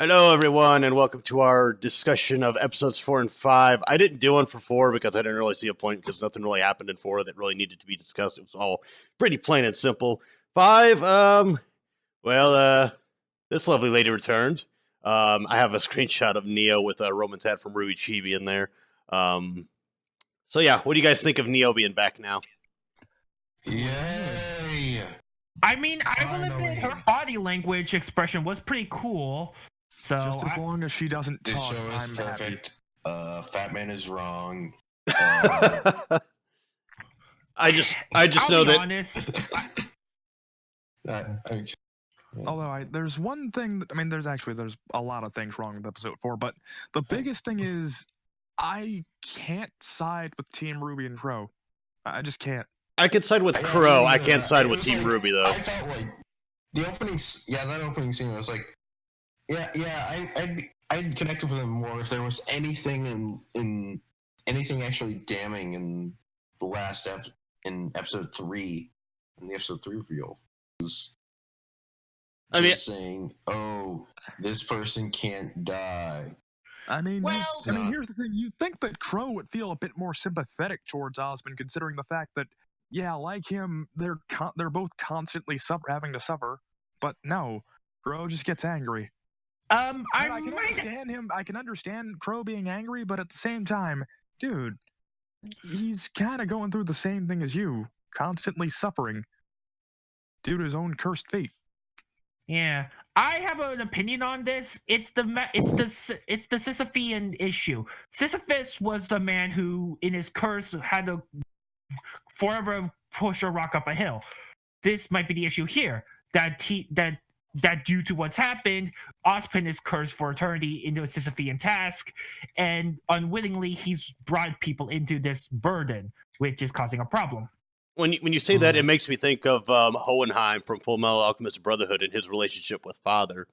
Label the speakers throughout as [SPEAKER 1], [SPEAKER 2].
[SPEAKER 1] Hello, everyone, and welcome to our discussion of episodes 4 and 5. I didn't do one for 4 because I didn't really see a point because nothing really happened in 4 that really needed to be discussed. It was all pretty plain and simple. 5, this lovely lady returned. I have a screenshot of Neo with Roman's hat from RWBY Chibi in there. So yeah, what do you guys think of Neo being back now?
[SPEAKER 2] Yay!
[SPEAKER 3] I mean, I will admit her body language expression was pretty cool. So
[SPEAKER 4] just as long as she doesn't
[SPEAKER 2] This
[SPEAKER 4] talk,
[SPEAKER 2] show is
[SPEAKER 4] I'm
[SPEAKER 2] perfect. Fat Man is wrong.
[SPEAKER 1] I just
[SPEAKER 3] I'll
[SPEAKER 1] know
[SPEAKER 3] be
[SPEAKER 1] that.
[SPEAKER 3] honest.
[SPEAKER 4] Although there's one thing that, there's a lot of things wrong with episode 4, but the biggest thing is I can't side with Team RWBY and Crow. I just can't.
[SPEAKER 1] I can side with Crow. I can't side with Team RWBY though.
[SPEAKER 2] I felt like the opening, that opening scene was like, I'd connected with him more if there was anything in anything actually damning in the last in episode 3, in the episode 3 reveal. Saying, "Oh, this person can't die."
[SPEAKER 4] Here's the thing. You'd think that Crow would feel a bit more sympathetic towards Osmond, considering the fact that, like him, they're both constantly having to suffer. But no, Crow just gets angry. I can understand him. I can understand Crow being angry, but at the same time, dude, he's kind of going through the same thing as you, constantly suffering due to his own cursed fate.
[SPEAKER 3] Yeah, I have an opinion on this. It's the Sisyphean issue. Sisyphus was a man who, in his curse, had to forever push a rock up a hill. This might be the issue here. That due to what's happened, Ozpin is cursed for eternity into a Sisyphean task, and unwittingly he's brought people into this burden, which is causing a problem.
[SPEAKER 1] When you say that, it makes me think of Hohenheim from Full Metal Alchemist Brotherhood and his relationship with Father.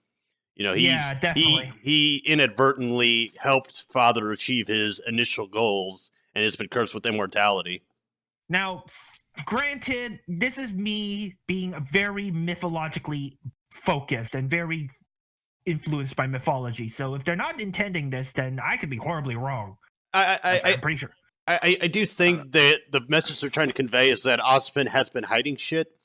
[SPEAKER 3] Definitely.
[SPEAKER 1] He inadvertently helped Father achieve his initial goals and has been cursed with immortality.
[SPEAKER 3] Now, granted, this is me being very mythologically focused and very influenced by mythology. So if they're not intending this, then I could be horribly wrong. I'm pretty sure.
[SPEAKER 1] I do think that the message they're trying to convey is that Ozpin has been hiding shit,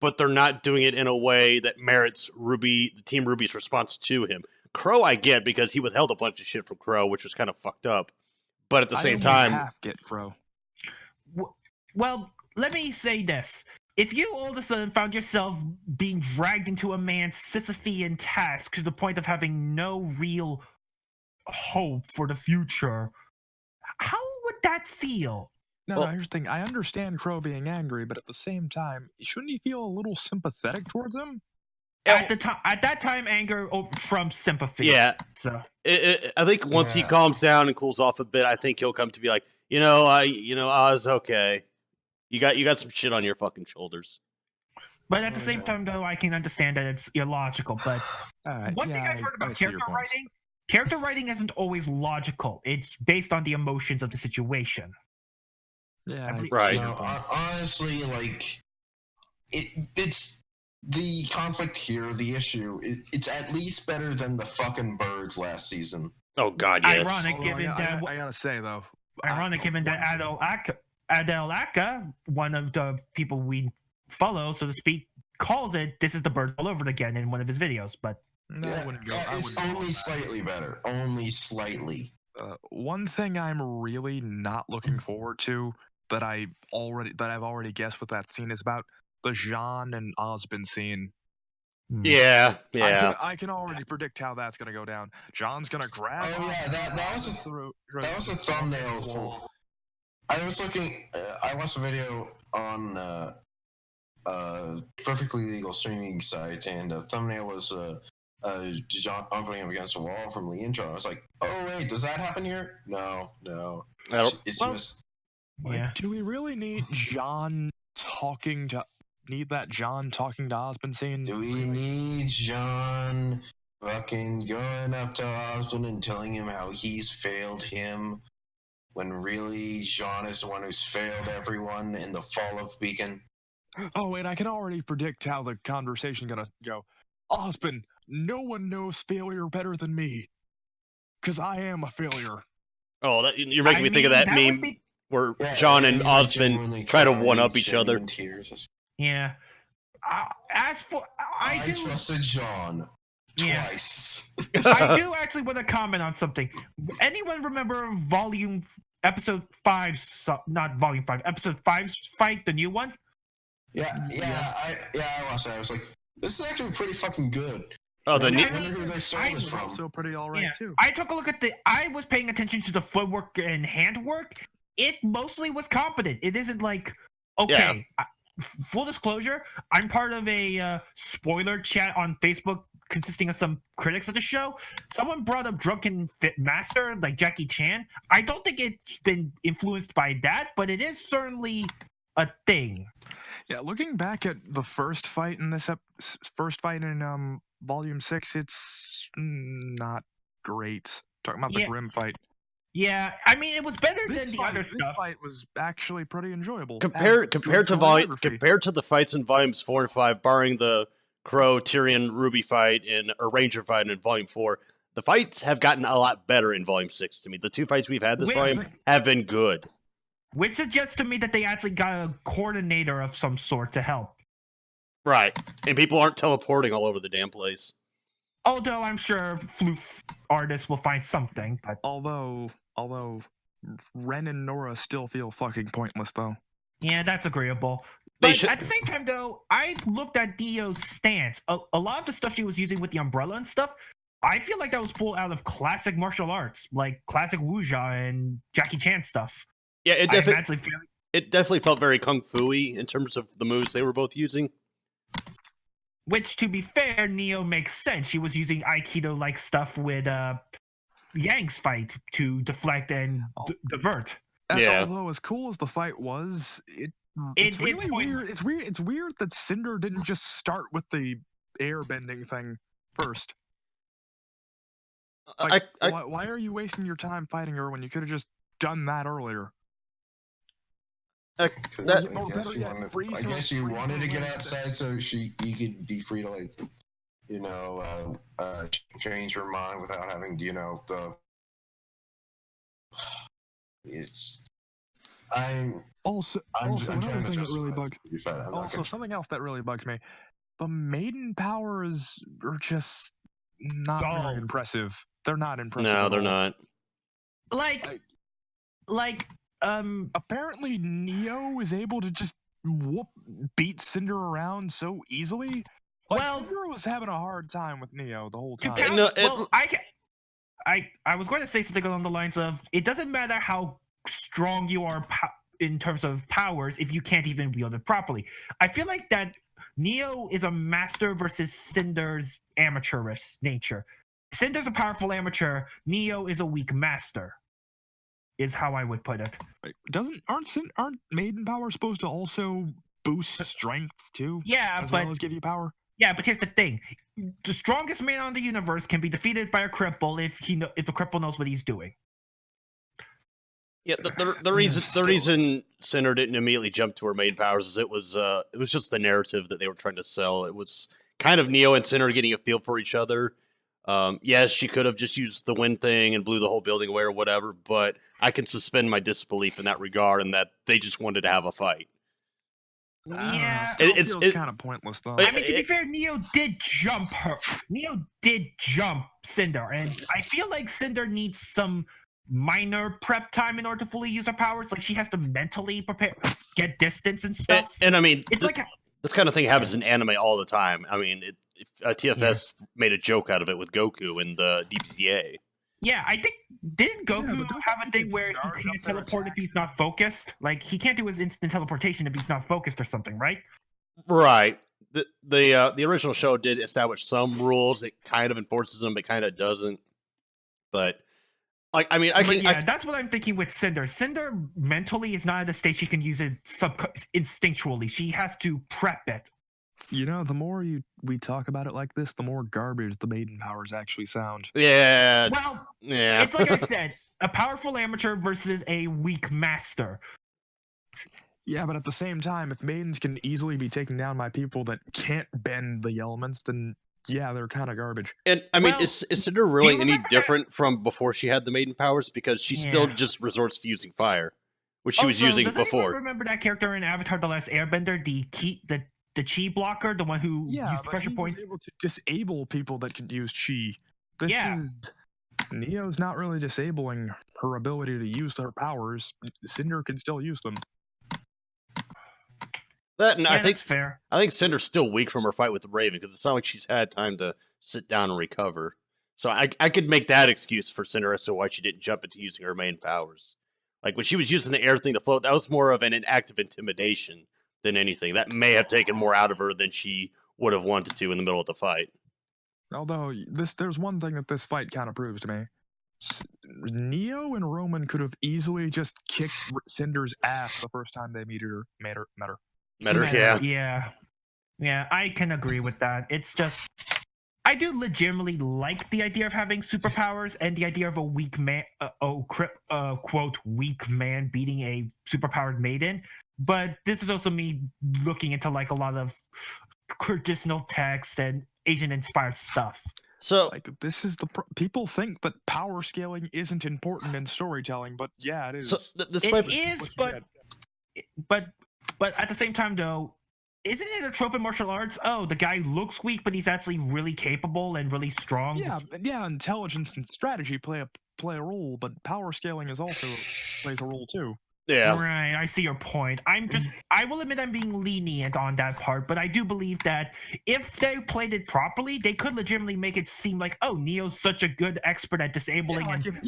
[SPEAKER 1] but they're not doing it in a way that merits the Team RWBY's response to him. Crow I get because he withheld a bunch of shit from Crow, which was kind of fucked up. But at the same time,
[SPEAKER 4] half get Crow.
[SPEAKER 3] Well, let me say this. If you all of a sudden found yourself being dragged into a man's Sisyphean task to the point of having no real hope for the future, how would that feel?
[SPEAKER 4] No, here's the thing. I understand Crow being angry, but at the same time, shouldn't he feel a little sympathetic towards him?
[SPEAKER 3] At that time, anger trumps sympathy.
[SPEAKER 1] Yeah.
[SPEAKER 3] So
[SPEAKER 1] I think once he calms down and cools off a bit, I think he'll come to be like, Oz, okay. You got some shit on your fucking shoulders.
[SPEAKER 3] But at the same time, though, I can understand that it's illogical. But one thing I've heard about character writing isn't always logical. It's based on the emotions of the situation.
[SPEAKER 4] Yeah,
[SPEAKER 1] right.
[SPEAKER 2] Honestly, it's the conflict here, the issue. It's at least better than the fucking birds last season.
[SPEAKER 1] Oh God, yes.
[SPEAKER 3] Ironic, given that
[SPEAKER 4] I gotta say though.
[SPEAKER 3] Given that Adel Aka, one of the people we follow, so to speak, calls it "This is the bird all over again" in one of his videos. But
[SPEAKER 4] no, I wouldn't go.
[SPEAKER 2] It's only slightly better. Only slightly.
[SPEAKER 4] One thing I'm really not looking forward to that I've already guessed what that scene is about: the Jean and Ozpin scene.
[SPEAKER 1] Yeah.
[SPEAKER 4] I can already predict how that's gonna go down. John's gonna grab.
[SPEAKER 2] Oh yeah, that was a thumbnail for. I was looking. I watched a video on perfectly legal streaming site, and the thumbnail was John opening up against a wall from the intro. I was like, "Oh wait, does that happen here?" No. It's just.
[SPEAKER 3] Yeah.
[SPEAKER 4] Do we really need John talking to? Need that John talking to Osmond scene?
[SPEAKER 2] Do we need John fucking going up to Osmond and telling him how he's failed him, when really Jean is the one who's failed everyone in the fall of Beacon?
[SPEAKER 4] Oh, and I can already predict how the conversation's gonna go. Osmond, no one knows failure better than me. Because I am a failure.
[SPEAKER 1] Oh, you're making me think of that meme where
[SPEAKER 2] Yeah,
[SPEAKER 1] John and
[SPEAKER 2] he's, like,
[SPEAKER 1] Osmond
[SPEAKER 2] genuinely
[SPEAKER 1] try to
[SPEAKER 2] crying,
[SPEAKER 1] one-up each
[SPEAKER 2] shedding
[SPEAKER 1] other.
[SPEAKER 2] in tears.
[SPEAKER 3] Yeah. As for
[SPEAKER 2] I trusted John twice.
[SPEAKER 3] I do actually want to comment on something. Anyone remember episode 5, not volume 5, episode 5's fight, the new one?
[SPEAKER 2] Yeah, I watched that. I was like, this is actually pretty fucking good.
[SPEAKER 1] Oh,
[SPEAKER 2] I wonder who their soul is from.
[SPEAKER 4] Also pretty alright too.
[SPEAKER 3] I took a look at I was paying attention to the footwork and handwork. It mostly was competent. It isn't like, okay, full disclosure, I'm part of a spoiler chat on Facebook consisting of some critics of the show. Someone brought up Drunken Fit Master, like Jackie Chan. I don't think it's been influenced by that, but it is certainly a thing.
[SPEAKER 4] Yeah, looking back at the first fight in Volume 6, it's not great. Talking about the Grim fight.
[SPEAKER 3] Yeah, I mean, it was better than the other stuff.
[SPEAKER 4] This fight was actually pretty enjoyable.
[SPEAKER 1] Compared to the fights in Volumes 4 and 5, barring the Crow, Tyrion, RWBY fight or Ranger fight in Volume 4, the fights have gotten a lot better in Volume 6 to me. The 2 fights we've had this volume have been good.
[SPEAKER 3] Which suggests to me that they actually got a coordinator of some sort to help.
[SPEAKER 1] Right. And people aren't teleporting all over the damn place.
[SPEAKER 3] Although I'm sure floof artists will find something. But
[SPEAKER 4] Although Ren and Nora still feel fucking pointless, though.
[SPEAKER 3] Yeah, that's agreeable. But at the same time, though, I looked at Dio's stance. A lot of the stuff she was using with the umbrella and stuff, I feel like that was pulled out of classic martial arts, like classic wuxia and Jackie Chan stuff.
[SPEAKER 1] Yeah, it definitely felt very kung fu-y in terms of the moves they were both using.
[SPEAKER 3] Which, to be fair, Neo makes sense. She was using Aikido-like stuff with Yang's fight to deflect and divert.
[SPEAKER 4] Although as cool as the fight was, it's really weird. It's weird that Cinder didn't just start with the air bending thing first. Why are you wasting your time fighting her when you could have just done that earlier?
[SPEAKER 2] I guess you wanted to get outside so you could be free to change your mind without having
[SPEAKER 4] something else that really bugs me. The maiden powers are just not very impressive. They're not impressive.
[SPEAKER 1] No, they're not.
[SPEAKER 4] Apparently Neo is able to just beat Cinder around so easily. Cinder was having a hard time with Neo the whole time.
[SPEAKER 3] I was going to say something along the lines of, it doesn't matter how strong you are in terms of powers if you can't even wield it properly. I feel like that Neo is a master versus Cinder's amateurish nature. Cinder's a powerful amateur. Neo is a weak master. Is how I would put it.
[SPEAKER 4] Aren't maiden powers supposed to also boost strength too?
[SPEAKER 3] Yeah,
[SPEAKER 4] as well as give you power.
[SPEAKER 3] Yeah, but here's the thing: the strongest man on the universe can be defeated by a cripple if the cripple knows what he's doing.
[SPEAKER 1] Yeah, the reason Cinder didn't immediately jump to her main powers is it was just the narrative that they were trying to sell. It was kind of Neo and Cinder getting a feel for each other. Yes, she could have just used the wind thing and blew the whole building away or whatever, but I can suspend my disbelief in that regard and that they just wanted to have a fight.
[SPEAKER 3] Yeah,
[SPEAKER 4] it's kind of pointless though.
[SPEAKER 3] I mean, to be fair, Neo did jump her. Neo did jump Cinder, and I feel like Cinder needs some minor prep time in order to fully use her powers. Like she has to mentally prepare, get distance and stuff.
[SPEAKER 1] And I mean, it's this kind of thing happens in anime all the time. I mean, TFS made a joke out of it with Goku in the DBZA.
[SPEAKER 3] Yeah, I think didn't Goku have a thing where he can't teleport if he's not focused? Like he can't do his instant teleportation if he's not focused or something, right?
[SPEAKER 1] Right. The original show did establish some rules. It kind of enforces them, but kind of doesn't. But that's what I'm thinking with Cinder. Cinder mentally is not at a state she can use it instinctually. She has to prep it.
[SPEAKER 4] You know, the more we talk about it like this, the more garbage the maiden powers actually sound.
[SPEAKER 1] Yeah.
[SPEAKER 3] Well, it's like I said, a powerful amateur versus a weak master.
[SPEAKER 4] Yeah, but at the same time, if maidens can easily be taken down by people that can't bend the elements, then yeah, they're kind of garbage.
[SPEAKER 1] And I mean,
[SPEAKER 3] Well,
[SPEAKER 1] is Cinder really
[SPEAKER 3] you
[SPEAKER 1] any
[SPEAKER 3] remember that-
[SPEAKER 1] different from before she had the maiden powers? Because she still
[SPEAKER 3] Yeah.
[SPEAKER 1] just resorts to using fire, which she was using
[SPEAKER 3] does anyone
[SPEAKER 1] before.
[SPEAKER 3] remember that character in Avatar: The Last Airbender, the chi blocker, the one who
[SPEAKER 4] Yeah,
[SPEAKER 3] used
[SPEAKER 4] but
[SPEAKER 3] pressure
[SPEAKER 4] he
[SPEAKER 3] points?
[SPEAKER 4] was able to disable people that could use chi. This
[SPEAKER 3] Yeah.
[SPEAKER 4] is Neo's not really disabling her ability to use her powers. Cinder can still use them.
[SPEAKER 1] That, and
[SPEAKER 3] Yeah,
[SPEAKER 1] I think
[SPEAKER 3] that's fair.
[SPEAKER 1] Cinder's still weak from her fight with Raven because it's not like she's had time to sit down and recover. So I could make that excuse for Cinder as to why she didn't jump into using her main powers. Like when she was using the air thing to float, that was more of an act of intimidation than anything. That may have taken more out of her than she would have wanted to in the middle of the fight.
[SPEAKER 4] Although there's one thing that this fight kind of proves to me. Neo and Roman could have easily just kicked Cinder's ass the first time they met her.
[SPEAKER 3] Yeah, I can agree with that. It's just, I do legitimately like the idea of having superpowers and the idea of a weak man, quote, weak man beating a superpowered maiden. But this is also me looking into like a lot of traditional text and Asian-inspired stuff.
[SPEAKER 1] So
[SPEAKER 4] like this is people think that power scaling isn't important in storytelling, but yeah, it is.
[SPEAKER 1] So this
[SPEAKER 3] It
[SPEAKER 1] might
[SPEAKER 3] is, but at the same time though, isn't it a trope in martial arts? Oh, the guy looks weak, but he's actually really capable and really strong.
[SPEAKER 4] Yeah, intelligence and strategy play a role, but power scaling is also plays a role too.
[SPEAKER 1] Yeah.
[SPEAKER 3] Right, I see your point. I will admit I'm being lenient on that part, but I do believe that if they played it properly, they could legitimately make it seem like, oh, Neo's such a good expert at disabling tactics.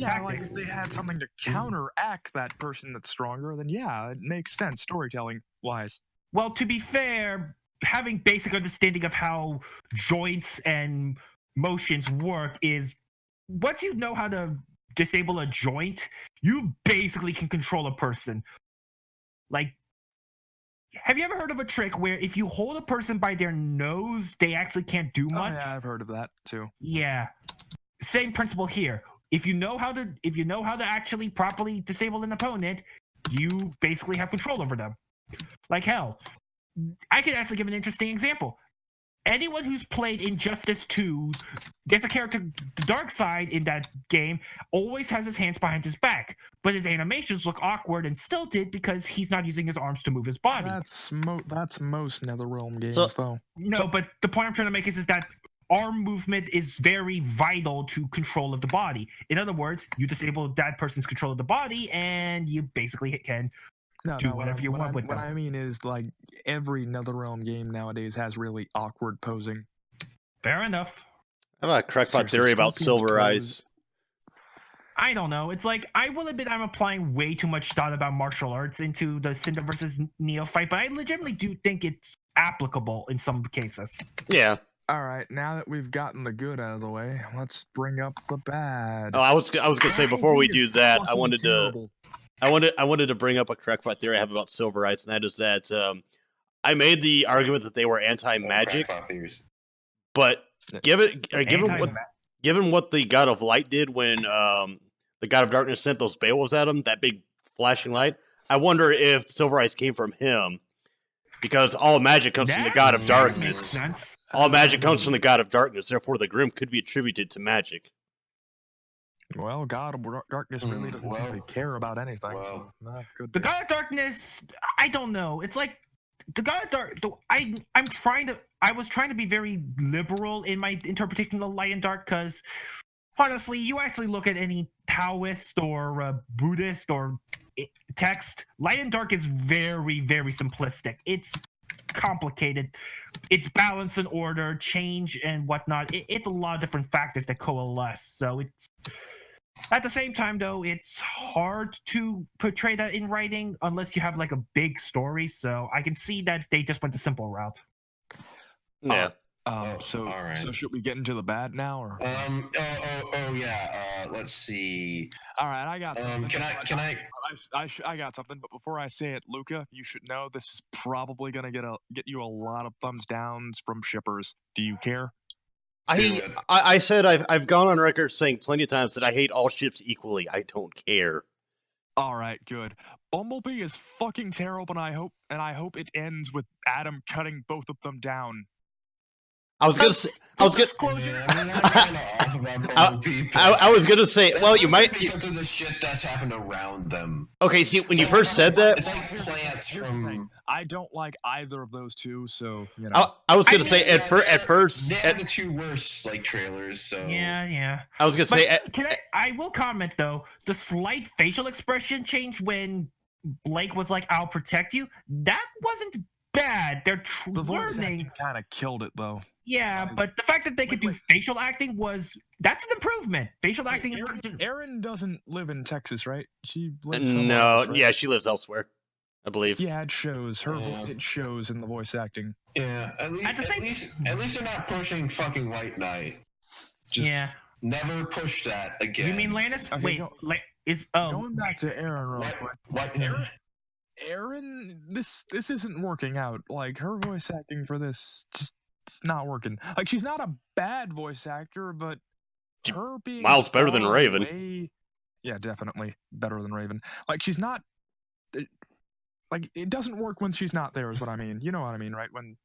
[SPEAKER 4] If they had something to counteract that person that's stronger, then yeah, it makes sense storytelling wise.
[SPEAKER 3] Well, to be fair, having basic understanding of how joints and motions work is once you know how to disable a joint, you basically can control a person. Like, have you ever heard of a trick where if you hold a person by their nose, they actually can't do much?
[SPEAKER 4] Oh, yeah, I've heard of that too.
[SPEAKER 3] Yeah. Same principle here. If you know how to actually properly disable an opponent, you basically have control over them. Like hell. I could actually give an interesting example. Anyone who's played Injustice 2, there's a character, the dark side in that game, always has his hands behind his back, but his animations look awkward and stilted because he's not using his arms to move his body.
[SPEAKER 4] That's most NetherRealm games, though.
[SPEAKER 3] No, but the point I'm trying to make is that arm movement is very vital to control of the body. In other words, you disable that person's control of the body, and you basically can do whatever you want with them.
[SPEAKER 4] What I mean is, like, every NetherRealm game nowadays has really awkward posing.
[SPEAKER 3] Fair enough.
[SPEAKER 1] How about a crackpot theory about Silver Eyes?
[SPEAKER 3] I don't know. It's like, I will admit I'm applying way too much thought about martial arts into the Cinder versus Neo fight, but I legitimately do think it's applicable in some cases.
[SPEAKER 1] Yeah.
[SPEAKER 4] All right, now that we've gotten the good out of the way, let's bring up the bad.
[SPEAKER 1] Oh, I was gonna say before we do that, I wanted to bring up a crackpot theory I have about Silver Eyes, and that is that I made the argument that they were anti-magic, but given what the God of Light did when the God of Darkness sent those Beowulfs at him, that big flashing light, I wonder if Silver Eyes came from him, because all magic comes from the God of Darkness. All magic comes from the God of Darkness, therefore the Grim could be attributed to magic.
[SPEAKER 4] Well, God of Darkness really doesn't really care about anything. Well,
[SPEAKER 3] the God of Darkness, I don't know. It's like the God of Dark. I was trying to be very liberal in my interpretation of light and dark, because honestly, you actually look at any Taoist or Buddhist or text, light and dark is very, very simplistic. It's complicated. It's balance and order, change and whatnot. It's a lot of different factors that coalesce. So it's at the same time, though, it's hard to portray that in writing unless you have like a big story. So I can see that they just went the simple route.
[SPEAKER 1] Yeah.
[SPEAKER 4] So should we get into the bad now, or?
[SPEAKER 2] Yeah. Let's see.
[SPEAKER 4] All right, I got something.
[SPEAKER 2] I
[SPEAKER 4] got something, but before I say it, Luca, you should know this is probably gonna get you a lot of thumbs downs from shippers. Do you care?
[SPEAKER 1] I said I've gone on record saying plenty of times that I hate all ships equally. I don't care.
[SPEAKER 4] All right, good. Bumblebee is fucking terrible, and I hope it ends with Adam cutting both of them down.
[SPEAKER 1] I was gonna say. I was gonna.
[SPEAKER 3] Disclosure.
[SPEAKER 2] I'm not kind of off about Bumblebee.
[SPEAKER 1] I was gonna say. Well, you might.
[SPEAKER 2] because of the shit that's happened around them.
[SPEAKER 1] Okay, see, when you first said that,
[SPEAKER 2] It's like plants
[SPEAKER 4] Here's the thing.
[SPEAKER 2] from.
[SPEAKER 4] I don't like either of those two, so you know.
[SPEAKER 1] I was gonna
[SPEAKER 3] I
[SPEAKER 1] say
[SPEAKER 3] mean,
[SPEAKER 1] at first.
[SPEAKER 2] They have the two worst like trailers. So
[SPEAKER 3] Yeah.
[SPEAKER 1] I was gonna say.
[SPEAKER 3] But I will comment though. The slight facial expression change when Blake was like, "I'll protect you." That wasn't bad. They're
[SPEAKER 4] The voice
[SPEAKER 3] learning.
[SPEAKER 4] acting kind of killed it, though.
[SPEAKER 3] Yeah, but the fact that they could do facial acting that's an improvement. Facial acting is
[SPEAKER 4] Erin doesn't live in Texas, right? She lives
[SPEAKER 1] No,
[SPEAKER 4] somewhere else, right?
[SPEAKER 1] yeah, she lives elsewhere, I believe.
[SPEAKER 4] Yeah, it shows.
[SPEAKER 2] Yeah.
[SPEAKER 4] It shows in the voice acting.
[SPEAKER 2] yeah, at least they're not pushing fucking White Knight. Just never push that again.
[SPEAKER 3] You mean Lannis?
[SPEAKER 4] Okay,
[SPEAKER 3] Wait, is
[SPEAKER 4] Going back to Erin real
[SPEAKER 2] What?
[SPEAKER 4] quick. Erin, this isn't working out. Like, her voice acting for this just it's not working. Like, she's not a bad voice actor, but her being
[SPEAKER 1] miles better than
[SPEAKER 4] far
[SPEAKER 1] Raven.
[SPEAKER 4] away- yeah, definitely better than Raven. Like, she's not. Like, it doesn't work when she's not there. Is what I mean. You know what I mean, right? When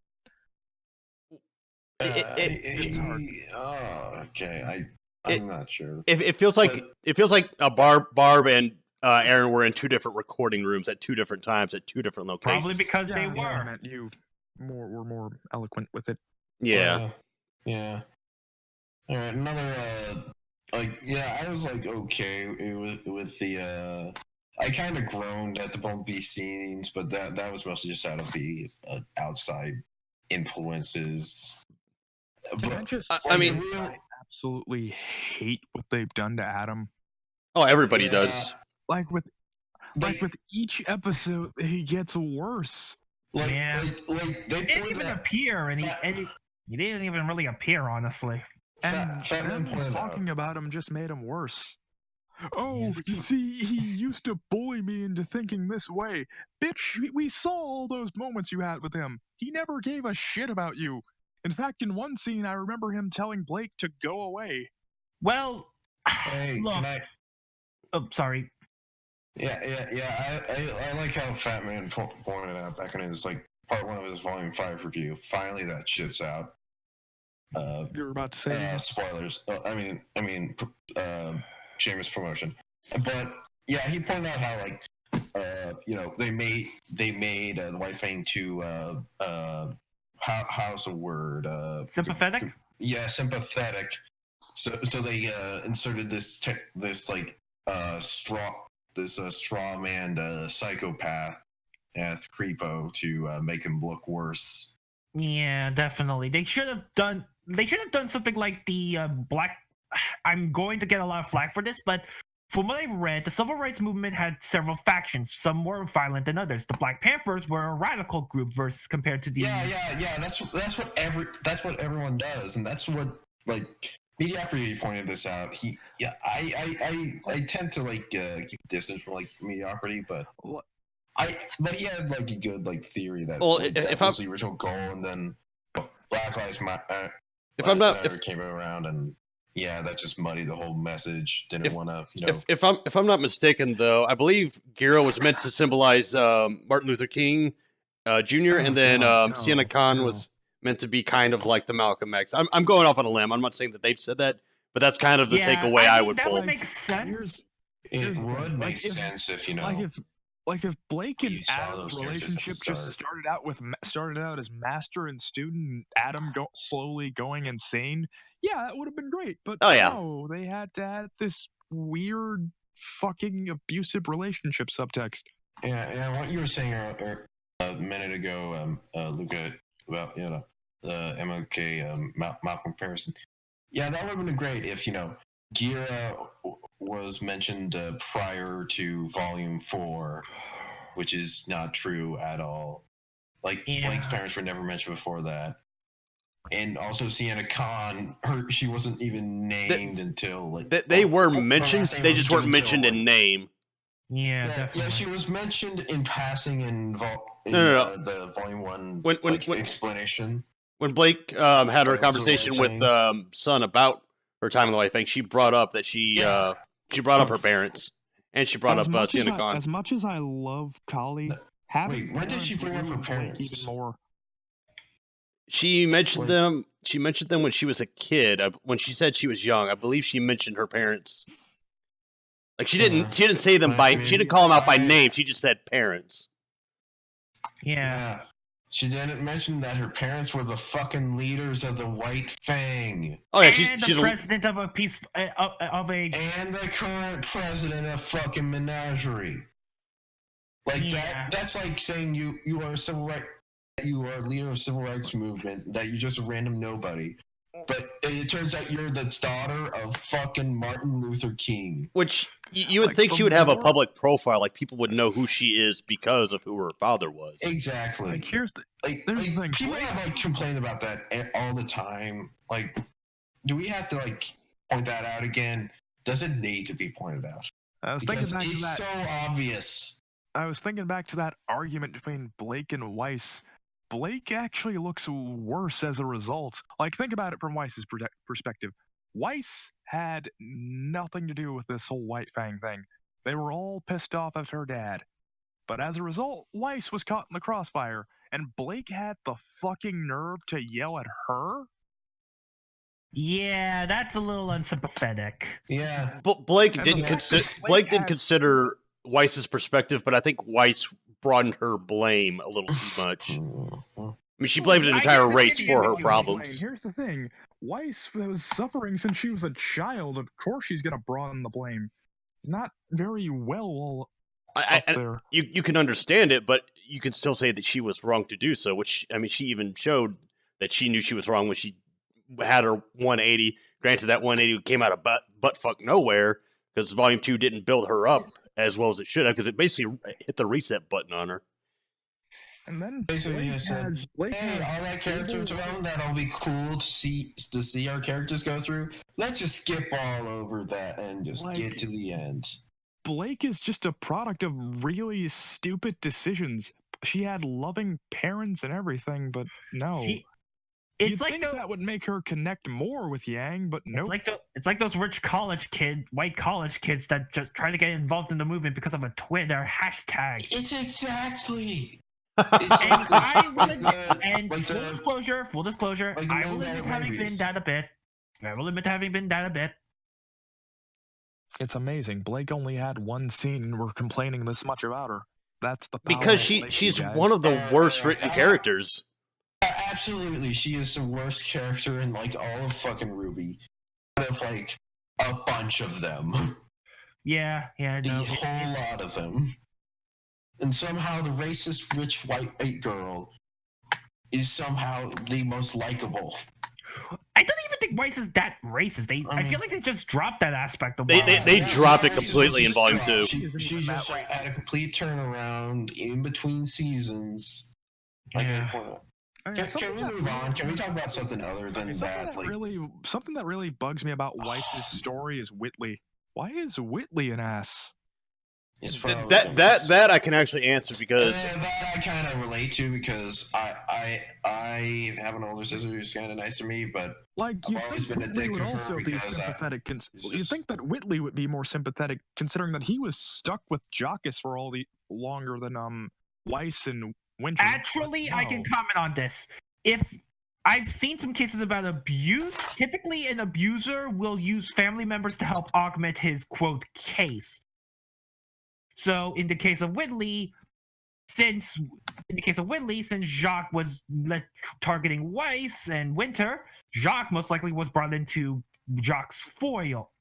[SPEAKER 1] It's
[SPEAKER 4] hard.
[SPEAKER 2] Oh, okay. I'm not sure.
[SPEAKER 1] It feels like a Barb and Aaron were in two different recording rooms at two different times at two different locations.
[SPEAKER 3] probably because they
[SPEAKER 4] I
[SPEAKER 3] were.
[SPEAKER 4] meant you were more eloquent with it.
[SPEAKER 1] Yeah.
[SPEAKER 2] Yeah. All right. Another. I was like okay with the. I kind of groaned at the Bumblebee scenes, but that was mostly just out of the outside influences.
[SPEAKER 1] I mean,
[SPEAKER 4] I absolutely hate what they've done to Adam.
[SPEAKER 1] Oh, everybody does.
[SPEAKER 4] Like with each episode, he gets worse.
[SPEAKER 2] Like
[SPEAKER 3] He
[SPEAKER 2] they
[SPEAKER 3] didn't even appear, and he didn't even really appear, honestly.
[SPEAKER 4] And
[SPEAKER 2] Fatman pointed
[SPEAKER 4] talking about him just made him worse. Oh, you see, he used to bully me into thinking this way. Bitch, we saw all those moments you had with him. He never gave a shit about you. In fact, in one scene, I remember him telling Blake to go away.
[SPEAKER 3] Well,
[SPEAKER 2] Hey,
[SPEAKER 3] look.
[SPEAKER 2] can I?
[SPEAKER 3] Oh, sorry.
[SPEAKER 2] Yeah. I like how Fat Man pointed out back in his like part 1 of his Volume 5 review. Finally, that shit's out.
[SPEAKER 4] You were about to say
[SPEAKER 2] spoilers. Shameless promotion. But yeah, he pointed out how like they made the White Fang to how's the word
[SPEAKER 3] Sympathetic?
[SPEAKER 2] Yeah, sympathetic. So they inserted this straw man psychopath creepo to make him look worse.
[SPEAKER 3] Yeah, definitely. They should have done something like the Black. I'm going to get a lot of flack for this, but from what I've read, the civil rights movement had several factions. Some more violent than others. The Black Panthers were a radical group versus compared to the.
[SPEAKER 2] Yeah. That's what everyone does, and that's what like Mediocrity pointed this out. I tend to like keep distance from like Mediocrity, but he had like a good like theory that that was the original goal, and then Black Lives Matter came around, and yeah, that just muddied the whole message. Didn't want to,
[SPEAKER 1] If I'm not mistaken, though, I believe Giro was meant to symbolize Martin Luther King Jr., and then Sienna Khan was meant to be kind of like the Malcolm X. I'm going off on a limb. I'm not saying that they've said that, but that's kind of the takeaway I would
[SPEAKER 3] that
[SPEAKER 1] pull.
[SPEAKER 3] Would make sense.
[SPEAKER 2] It would make sense if
[SPEAKER 4] if Blake and
[SPEAKER 2] saw
[SPEAKER 4] Adam's
[SPEAKER 2] those characters at the
[SPEAKER 4] relationship just started out as master and student, and Adam slowly going insane. Yeah, that would have been great. But no, they had to add this weird, fucking abusive relationship subtext.
[SPEAKER 2] Yeah. What you were saying a minute ago, Luca, about the MLK Malcolm comparison. Yeah, that would have been great if Gira was mentioned prior to Volume 4, which is not true at all. Like Blake's parents were never mentioned before that. And also Sienna Khan, she wasn't even named until like
[SPEAKER 1] they were mentioned. They just weren't mentioned in name.
[SPEAKER 3] Yeah,
[SPEAKER 2] she was mentioned in passing in the Volume 1 explanation.
[SPEAKER 1] When Blake had her conversation with Son about her time in the White Fang, she brought up that she brought up her parents, and she brought up Sienna Khan.
[SPEAKER 4] As much as I love Kali,
[SPEAKER 2] when did she bring up her parents?
[SPEAKER 4] Even more.
[SPEAKER 1] She mentioned them. She mentioned them when she was a kid. When she said she was young, I believe she mentioned her parents. Like she didn't. She didn't say them by. She didn't call them out by name. She just said parents.
[SPEAKER 3] Yeah.
[SPEAKER 2] She didn't mention that her parents were the fucking leaders of the White Fang.
[SPEAKER 1] Oh yeah,
[SPEAKER 3] and the president of a piece of a.
[SPEAKER 2] And the current president of fucking Menagerie. Like that's like saying you are a civil right. You are a leader of civil rights movement. That you're just a random nobody. But it turns out you're the daughter of fucking Martin Luther King.
[SPEAKER 1] Which you would think she would have a public profile, like people would know who she is because of who her father was.
[SPEAKER 2] Exactly.
[SPEAKER 4] Like here's the thing.
[SPEAKER 2] People have like complained about that all the time. Like, do we have to like point that out again? Does it need to be pointed out?
[SPEAKER 4] I was
[SPEAKER 2] because
[SPEAKER 4] thinking back
[SPEAKER 2] it's
[SPEAKER 4] to that.
[SPEAKER 2] So obvious.
[SPEAKER 4] I was thinking back to that argument between Blake and Weiss. Blake actually looks worse as a result. Like, think about it from Weiss's perspective. Weiss had nothing to do with this whole White Fang thing. They were all pissed off at her dad. But as a result, Weiss was caught in the crossfire, and Blake had the fucking nerve to yell at her?
[SPEAKER 3] Yeah, that's a little unsympathetic.
[SPEAKER 2] Yeah.
[SPEAKER 1] Blake didn't consider Weiss's perspective, but I think Weiss broadened her blame a little too much. I mean, she blamed an entire race for her problems.
[SPEAKER 4] Here's the thing. Weiss was suffering since she was a child. Of course she's going to broaden the blame. Not very well up there.
[SPEAKER 1] You can understand it, but you can still say that she was wrong to do so, which, I mean, she even showed that she knew she was wrong when she had her 180. Granted, that 180 came out of butt fuck nowhere, because Volume 2 didn't build her up as well as it should have, because it basically hit the reset button on her.
[SPEAKER 4] And then
[SPEAKER 2] basically I said, hey, all that character development that'll be cool to see our characters go through. Let's just skip all over that and just get to the end.
[SPEAKER 4] Blake is just a product of really stupid decisions. She had loving parents and everything, but no. You'd think that would make her connect more with Yang, but no. Nope.
[SPEAKER 3] It's like those rich white college kids that just try to get involved in the movement because of a Twitter hashtag.
[SPEAKER 2] It's exactly.
[SPEAKER 3] Full disclosure, I will admit having been that a bit.
[SPEAKER 4] It's amazing. Blake only had one scene and we're complaining this much about her. That's the power
[SPEAKER 1] because she's one of the worst written characters.
[SPEAKER 2] Absolutely, she is the worst character in like all of fucking RWBY. Out of like a bunch of them.
[SPEAKER 3] Yeah,
[SPEAKER 2] the whole lot of them. And somehow the racist rich white girl is somehow the most likable.
[SPEAKER 3] I don't even think Weiss is that racist. I feel like they just dropped that aspect of
[SPEAKER 1] They dropped it completely in Volume 2.
[SPEAKER 2] She just like, had a complete turnaround in between seasons. Can we move on? Can we talk about something other than that?
[SPEAKER 4] Something that really bugs me about Weiss's story is Whitley. Why is Whitley an ass?
[SPEAKER 1] That I can actually answer because
[SPEAKER 2] that I kind of relate to because I have an older sister who's kind of nice to me, but
[SPEAKER 4] like I've always been a dick to her because you think that Whitley would be more sympathetic considering that he was stuck with Jockus for longer than Weiss and Winter.
[SPEAKER 3] Actually, I can comment on this. If I've seen some cases about abuse, typically an abuser will use family members to help augment his quote case. So in the case of Whitley, since Jacques was targeting Weiss and Winter, Jacques most likely was brought into Jacques' foil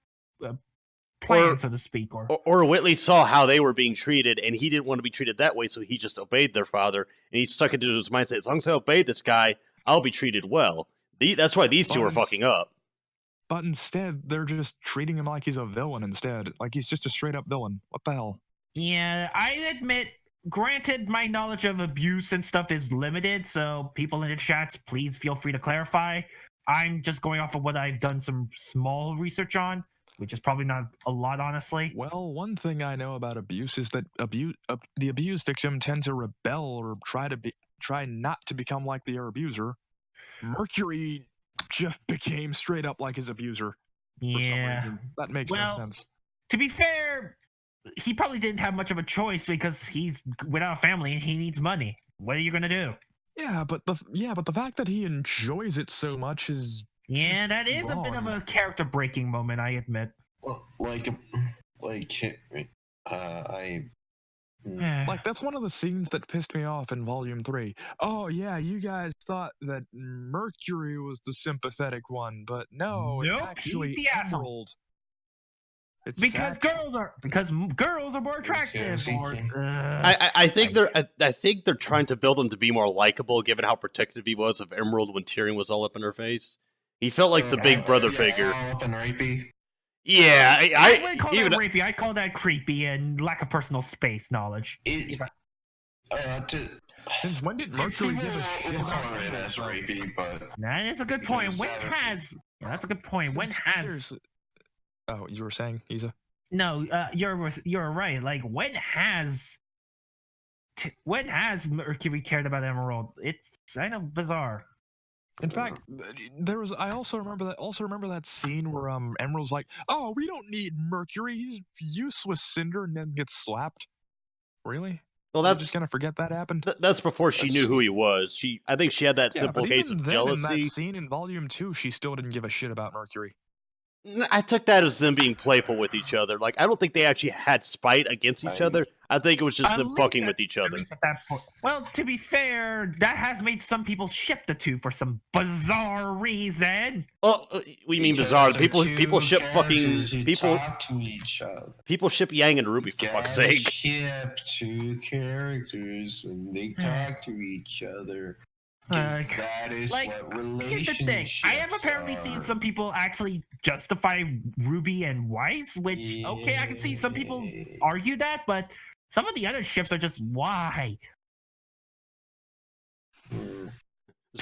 [SPEAKER 3] plan, so to speak.
[SPEAKER 1] Or Whitley saw how they were being treated, and he didn't want to be treated that way, so he just obeyed their father, and he stuck into his mindset, as long as I obey this guy, I'll be treated well. That's why these two are fucking up.
[SPEAKER 4] But instead, they're just treating him like he's a villain instead. Like he's just a straight-up villain. What the hell?
[SPEAKER 3] Yeah, I admit, granted, my knowledge of abuse and stuff is limited, so people in the chats, please feel free to clarify. I'm just going off of what I've done some small research on, which is probably not a lot, honestly.
[SPEAKER 4] Well, one thing I know about abuse is that the abused victim tend to rebel or try not to become like their abuser. Mercury just became straight up like his abuser. For some reason. That makes no sense.
[SPEAKER 3] To be fair, he probably didn't have much of a choice because he's without a family and he needs money. What are you going to do?
[SPEAKER 4] Yeah, but the fact that he enjoys it so much is
[SPEAKER 3] Yeah, that is a bit of
[SPEAKER 4] wrong.
[SPEAKER 3] a character breaking moment, I admit.
[SPEAKER 2] Well, I.
[SPEAKER 4] like that's one of the scenes that pissed me off in Volume 3. Oh yeah, you guys thought that Mercury was the sympathetic one, but no, it's
[SPEAKER 3] Nope,
[SPEAKER 4] actually
[SPEAKER 3] he's the asshole.
[SPEAKER 4] Emerald. It's
[SPEAKER 3] Because girls are more attractive.
[SPEAKER 1] I think they're trying to build him to be more likable, given how protective he was of Emerald when Tyrion was all up in her face. He felt like the big brother figure.
[SPEAKER 2] All up and rapey.
[SPEAKER 1] Yeah,
[SPEAKER 3] I wouldn't call that rapey. I call that creepy and lack of personal space knowledge.
[SPEAKER 4] Since when did Mercury give a shit
[SPEAKER 2] We'll
[SPEAKER 4] about
[SPEAKER 2] call it
[SPEAKER 4] Emerald,
[SPEAKER 2] as
[SPEAKER 4] though?
[SPEAKER 2] rapey, but
[SPEAKER 3] That is a good point. When
[SPEAKER 2] Because
[SPEAKER 3] has? Yeah, that's a good point. When has?
[SPEAKER 4] Seriously. Oh, you were saying, Isa?
[SPEAKER 3] No, you're right. Like when has Mercury cared about Emerald? It's kind of bizarre.
[SPEAKER 4] In fact, there was. I also remember that scene where Emerald's like, "Oh, we don't need Mercury. He's useless, Cinder," and then gets slapped. Really?
[SPEAKER 1] Well,
[SPEAKER 4] We're
[SPEAKER 1] that's
[SPEAKER 4] just gonna forget that happened.
[SPEAKER 1] That's before she knew who he was. I think she had that simple
[SPEAKER 4] but
[SPEAKER 1] case
[SPEAKER 4] even
[SPEAKER 1] of
[SPEAKER 4] then, in that
[SPEAKER 1] jealousy.
[SPEAKER 4] scene in Volume 2, she still didn't give a shit about Mercury.
[SPEAKER 1] I took that as them being playful with each other. Like, I don't think they actually had spite against each other. I think it was just them fucking with each other.
[SPEAKER 3] At least at that point. Well, to be fair, that has made some people ship the two for some bizarre reason.
[SPEAKER 1] Oh, we mean bizarre. People ship fucking people.
[SPEAKER 2] Talk to each other.
[SPEAKER 1] People ship Yang and Ruby for fuck's sake.
[SPEAKER 2] Ship two characters when they talk to each other. That is what relationships
[SPEAKER 3] here's the thing. I have apparently seen some people actually justify Ruby and Weiss, which, okay, I can see some people argue that, but some of the other ships are just, why?
[SPEAKER 2] Can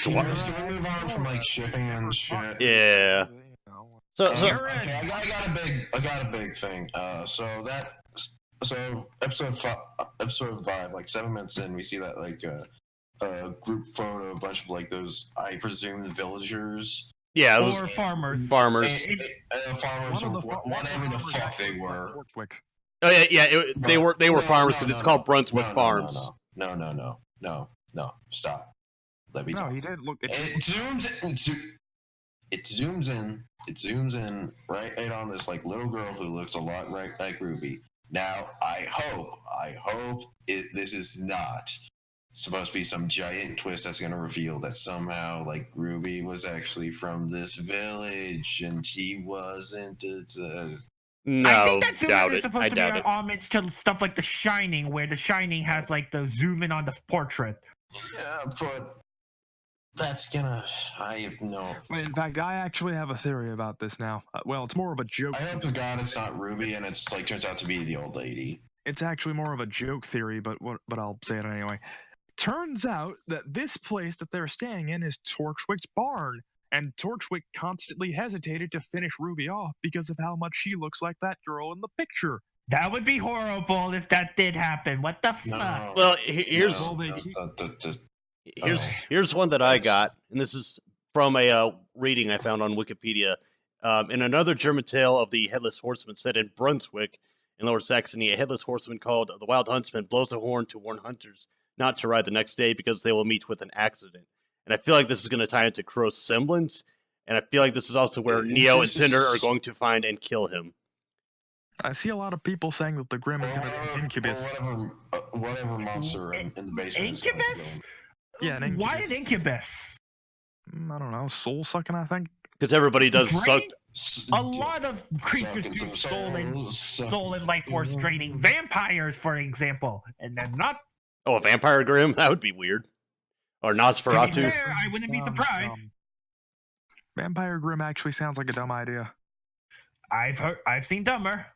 [SPEAKER 2] we move on from like shipping and shit?
[SPEAKER 1] Yeah. So
[SPEAKER 2] okay, I got a big thing. So episode 5, like 7 minutes in, we see that like a group photo, a bunch of like those, I presume, villagers.
[SPEAKER 1] Yeah, it was
[SPEAKER 3] farmers.
[SPEAKER 1] Farmers.
[SPEAKER 2] Farmers, or whatever the fuck they were.
[SPEAKER 1] Oh yeah. They were farmers because it's called Brunswick Farms.
[SPEAKER 2] No. Stop. Let me.
[SPEAKER 4] No,
[SPEAKER 2] talk.
[SPEAKER 4] he didn't look.
[SPEAKER 2] It zooms in right on this like little girl who looks a lot like Ruby. Now, I hope this is not supposed to be some giant twist that's going to reveal that somehow like Ruby was actually from this village and he wasn't.
[SPEAKER 1] No,
[SPEAKER 3] I think that's
[SPEAKER 1] doubt it.
[SPEAKER 3] supposed to be an homage to stuff like The Shining, where The Shining has like the zoom in on the portrait.
[SPEAKER 2] Yeah, but that's gonna. I have no.
[SPEAKER 4] In fact, I actually have a theory about this now. Well, it's more of a joke.
[SPEAKER 2] I hope to God it's not Ruby and it's like turns out to be the old lady.
[SPEAKER 4] It's actually more of a joke theory, but I'll say it anyway. Turns out that this place that they're staying in is Torchwick's barn, and Torchwick constantly hesitated to finish Ruby off because of how much she looks like that girl in the picture.
[SPEAKER 3] That would be horrible if that did happen. What the fuck?
[SPEAKER 1] Well, here's one that I got, and this is from a reading I found on Wikipedia. In another German tale of the Headless Horseman set in Brunswick, in Lower Saxony, a Headless Horseman called the Wild Huntsman blows a horn to warn hunters not to ride the next day because they will meet with an accident. And I feel like this is going to tie into Crow's semblance, and I feel like this is also where Neo and Cinder are going to find and kill him.
[SPEAKER 4] I see a lot of people saying that the Grim is going to be an incubus.
[SPEAKER 2] Whatever monster in the basement.
[SPEAKER 3] Incubus?
[SPEAKER 4] Yeah, an incubus.
[SPEAKER 3] Why an incubus?
[SPEAKER 4] I don't know, soul sucking, I think.
[SPEAKER 1] Because everybody does suck.
[SPEAKER 3] A lot of creatures do soul and life force draining. Vampires, for example, and they're not.
[SPEAKER 1] Oh, a vampire Grim? That would be weird. Or Nosferatu.
[SPEAKER 3] To be fair, I wouldn't be surprised.
[SPEAKER 4] Vampire Grim actually sounds like a dumb idea.
[SPEAKER 3] I've seen dumber.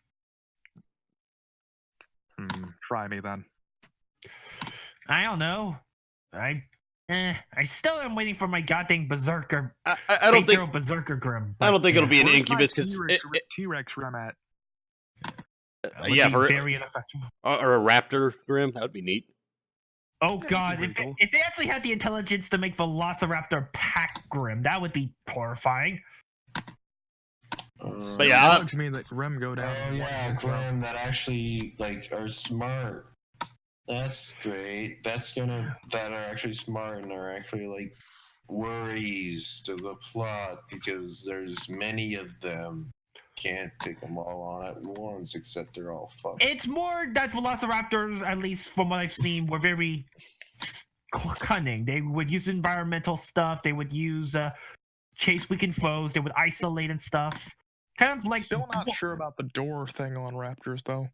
[SPEAKER 4] Try me then.
[SPEAKER 3] I don't know. I still am waiting for my goddamn berserker.
[SPEAKER 1] I don't think
[SPEAKER 3] berserker Grim.
[SPEAKER 1] I don't think it'll be an incubus because
[SPEAKER 4] T-Rex Grim at.
[SPEAKER 1] Yeah, for
[SPEAKER 3] very ineffective.
[SPEAKER 1] Or a raptor Grim, that would be neat.
[SPEAKER 3] Oh god, if they actually had the intelligence to make Velociraptor pack Grim, that would be horrifying.
[SPEAKER 1] But yeah,
[SPEAKER 4] bugs me that Grim go down.
[SPEAKER 2] Oh yeah, Grim that actually like are smart. That's great. That are actually smart and are actually like worries to the plot because there's many of them. Can't take them all on at once, except they're all fucked.
[SPEAKER 3] It's more that Velociraptors, at least from what I've seen, were very cunning. They would use environmental stuff. They would use chase weakened foes. They would isolate and stuff. Kind of like
[SPEAKER 4] Still not sure about the door thing on raptors, though.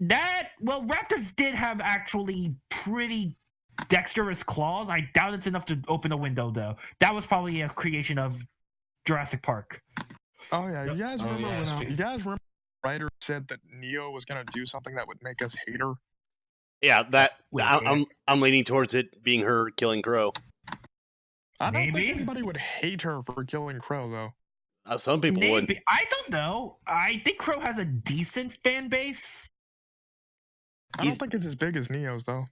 [SPEAKER 3] that. Well, raptors did have actually pretty dexterous claws. I doubt it's enough to open a window, though. That was probably a creation of Jurassic Park.
[SPEAKER 4] Oh yeah, you guys
[SPEAKER 2] Oh,
[SPEAKER 4] remember
[SPEAKER 2] yeah,
[SPEAKER 4] when you guys remember the writer said that Neo was gonna do something that would make us hate her?
[SPEAKER 1] Yeah, that
[SPEAKER 3] Wait,
[SPEAKER 1] I'm leaning towards it being her killing Crow.
[SPEAKER 4] I don't
[SPEAKER 3] Maybe.
[SPEAKER 4] think anybody would hate her for killing Crow, though.
[SPEAKER 1] Some people would.
[SPEAKER 3] Maybe. I don't know. I think Crow has a decent fan base.
[SPEAKER 4] I don't think it's as big as Neo's, though.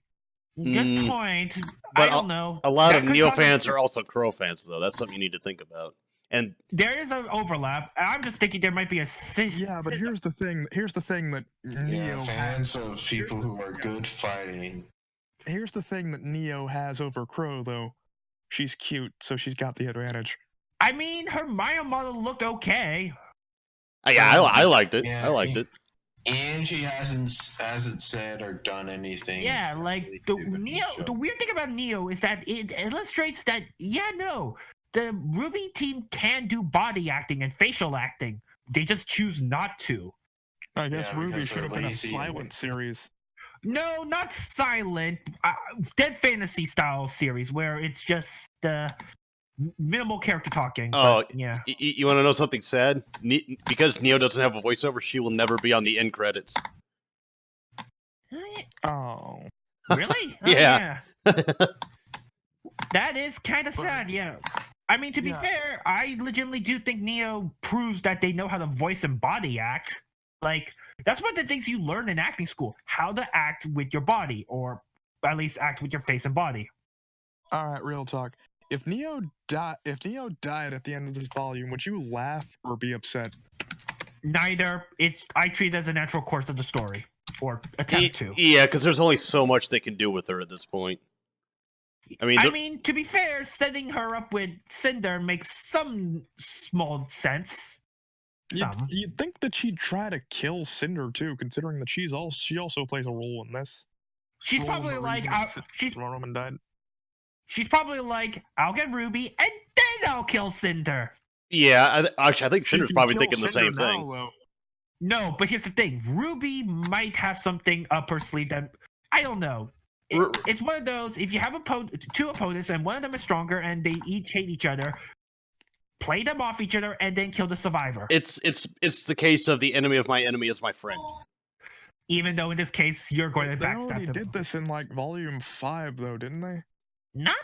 [SPEAKER 3] Good point.
[SPEAKER 1] but
[SPEAKER 3] I don't know.
[SPEAKER 1] A lot
[SPEAKER 3] That
[SPEAKER 1] of
[SPEAKER 3] could
[SPEAKER 1] Neo
[SPEAKER 3] cause-
[SPEAKER 1] fans are also Crow fans, though. That's something you need to think about. And
[SPEAKER 3] There is an overlap. I'm just thinking there might be a
[SPEAKER 4] Yeah, but here's the thing. Here's the thing that Neo
[SPEAKER 2] Yeah, fans of people who are good fighting.
[SPEAKER 4] Here's the thing that Neo has over Crow, though. She's cute, so she's got the advantage.
[SPEAKER 3] I mean, her Maya model looked okay.
[SPEAKER 1] yeah, I liked it.
[SPEAKER 2] Yeah,
[SPEAKER 1] I liked it.
[SPEAKER 2] And she hasn't said or done anything.
[SPEAKER 3] Yeah, like
[SPEAKER 2] exactly
[SPEAKER 3] the
[SPEAKER 2] to the
[SPEAKER 3] Neo.
[SPEAKER 2] show.
[SPEAKER 3] The weird thing about Neo is that it illustrates that the RWBY team can do body acting and facial acting. They just choose not to.
[SPEAKER 4] I guess
[SPEAKER 2] Yeah,
[SPEAKER 4] Ruby
[SPEAKER 2] because
[SPEAKER 4] should have
[SPEAKER 2] they're
[SPEAKER 4] been a
[SPEAKER 2] lazy and
[SPEAKER 4] silent series.
[SPEAKER 3] No, not silent. Dead fantasy style series where it's just minimal character talking.
[SPEAKER 1] Oh,
[SPEAKER 3] but, yeah.
[SPEAKER 1] You want to know something sad? Because Neo doesn't have a voiceover, she will never be on the end credits.
[SPEAKER 4] Oh.
[SPEAKER 3] Really? Oh,
[SPEAKER 1] Yeah.
[SPEAKER 3] That is kind of sad, yeah. I mean, to be
[SPEAKER 4] Yeah.
[SPEAKER 3] fair, I legitimately do think Neo proves that they know how to voice and body act. Like, that's one of the things you learn in acting school, how to act with your body, or at least act with your face and body.
[SPEAKER 4] All right, real talk. If Neo died at the end of this volume, would you laugh or be upset?
[SPEAKER 3] Neither. I treat it as a natural course of the story, or attempt to.
[SPEAKER 1] Yeah, because there's only so much they can do with her at this point. I mean,
[SPEAKER 3] To be fair, setting her up with Cinder makes some small sense. Some.
[SPEAKER 4] You'd think that she'd try to kill Cinder too, considering that she also plays a role in this.
[SPEAKER 3] She's
[SPEAKER 4] Role in
[SPEAKER 3] probably
[SPEAKER 4] the
[SPEAKER 3] like,
[SPEAKER 4] reason Roman died.
[SPEAKER 3] she's probably like, I'll get Ruby and then I'll kill Cinder.
[SPEAKER 1] yeah. I think
[SPEAKER 4] She
[SPEAKER 1] Cinder's
[SPEAKER 4] can
[SPEAKER 1] probably
[SPEAKER 4] kill
[SPEAKER 1] thinking the
[SPEAKER 4] Cinder
[SPEAKER 1] same
[SPEAKER 4] now,
[SPEAKER 1] thing.
[SPEAKER 4] though.
[SPEAKER 3] No, but here's the thing: Ruby might have something up her sleeve that I don't know. It's one of those. If you have two opponents and one of them is stronger and they each hate each other, play them off each other and then kill the survivor.
[SPEAKER 1] It's the case of the enemy of my enemy is my friend.
[SPEAKER 3] Even though in this case you're going to
[SPEAKER 4] They already
[SPEAKER 3] backstab them.
[SPEAKER 4] did this in like volume 5, though, didn't they?
[SPEAKER 3] Not